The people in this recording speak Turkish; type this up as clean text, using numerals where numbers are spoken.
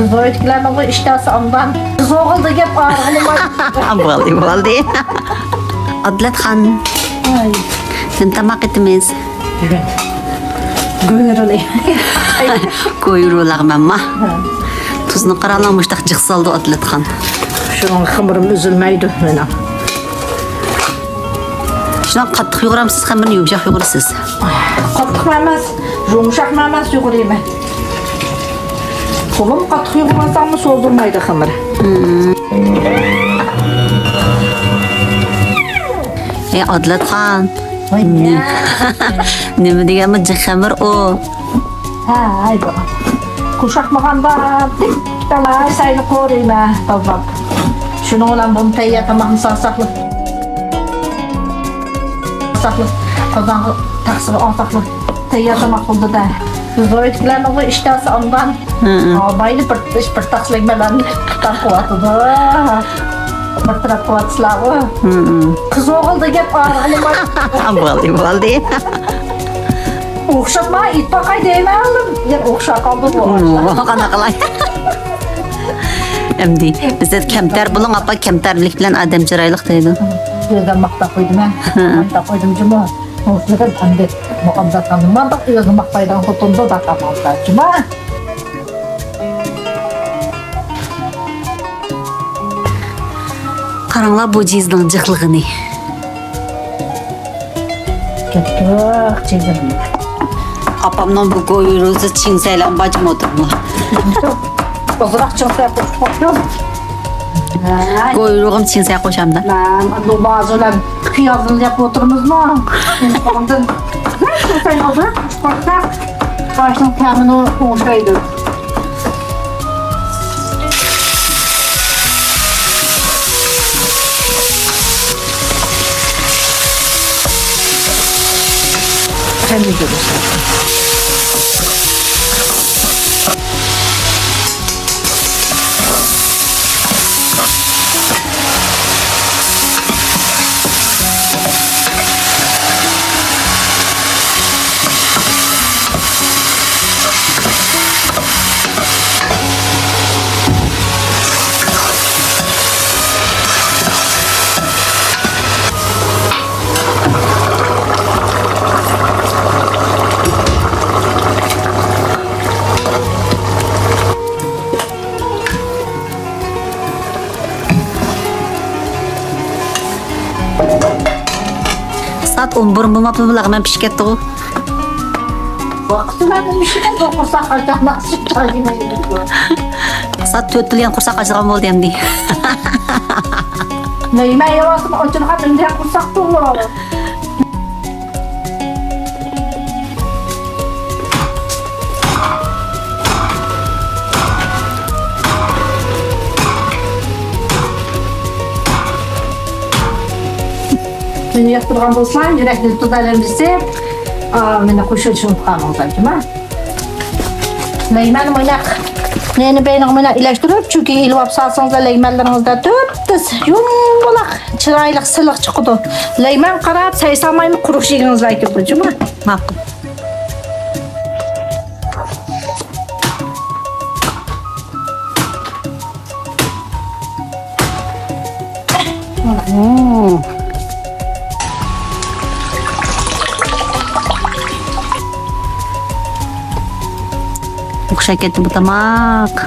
Biz o etkilerden o iştahsı ondan. Kız oğulda gep ağrılım. Boldi. Adlatxon. Ay. Sen tamak etimiz. Göğürüley. Koyurular mamma. Tuzunu qaralamışdaq jıq saldı Adlatxon. Şunun xımırım üzülmeydi benim. Şuna qattiq yuğuramsız xəmirini yumşaq yuğurasız. Qattiq emas, yumuşak emas yoğurayım. Kolum qattiq yoğurmasam mı sozulmaydı xımır. Adlatxon. Ne? Nima deganmi jıq xəmir o. Ha, haydi. Kuşakmağanda tala saylı koruyayım ha, babam. Şunu olan bunu teyyatamağını saklı. Saklı. Kazanı taksırı saklı. Teyyatamak oldu da. Biz o etkilerini o iştahsı ondan. Baylı bir takslaymalarını tutar kuvatı da. Bir taraf kuvatıslar o. Kız oğulda gep ağrılım. Boldi. Okşatma, it bakay değme aldım. Ya okşak aldı bu ağaçlar. Qana qalay. Emdi bizde kemter bulun apa kemterlik bilen adam çıraylık deydi. Yerden makta koydum ha. Makta koydum cuma. Mutlaka andi mukamda kandım. Ben bak yerden maktaydan kutumda da tamamda cuma. Qaranglar bu cizдің jıqlığını. Kettik çizim. Apamdan bu koyuruzu çingsaylan bacım oturma. Ozrak çıksa koşuyor. Koyuruğum çingsay koşamda. Lan bu bazılar piyazını yapıp oturmaz mı? Ondan sen ozrak çıkarsak başın kamını konuşaydı. Sen de görürsün. Saat 11 bulmapı bulağıma pişik etti o. Vakti ben bir şeyden dokunsak açacak nasıl çıkarayım. Saat 4 tülgen kursak açılgan boldu emdi. Neyime yavasım açılgan önce kursak da olur. Beni yaptırgan bolsam, yürekli tutarlarımızı mene kuşu için tutkan olacağım ha. Leymen oynak. Neyini beynini oynak ilaçtırıp çünkü ilvap salsanız da leymenlerinizde dörttüz yumulak, çıraylık, sılık çıkıdı. Leymen qarab, saysamayımı kuruk şeyiniz layık yapacağım ha. Makul. Okşak etti bu tamak.